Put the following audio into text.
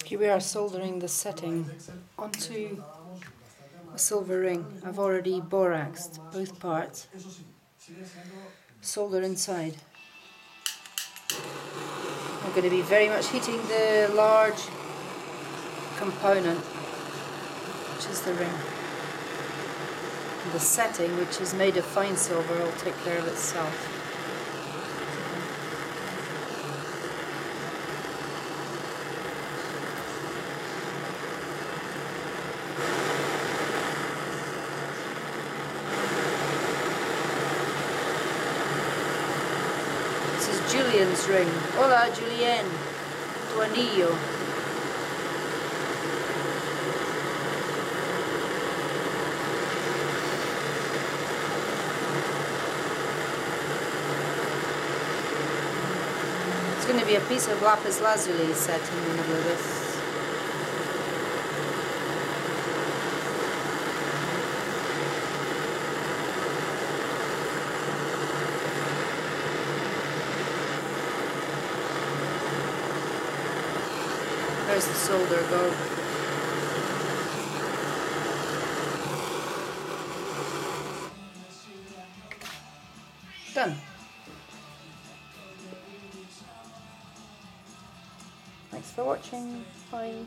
Here we are soldering the setting onto a silver ring. I've already boraxed both parts. Solder inside. I'm going to be very much heating the large component, which is the ring. And the setting, which is made of fine silver, will take care of itself. This is Julian's ring. Hola, Julien. Tu anillo. It's going to be a piece of lapis lazuli set in the middle of this. There's the solder go. Done. Thanks for watching. Bye.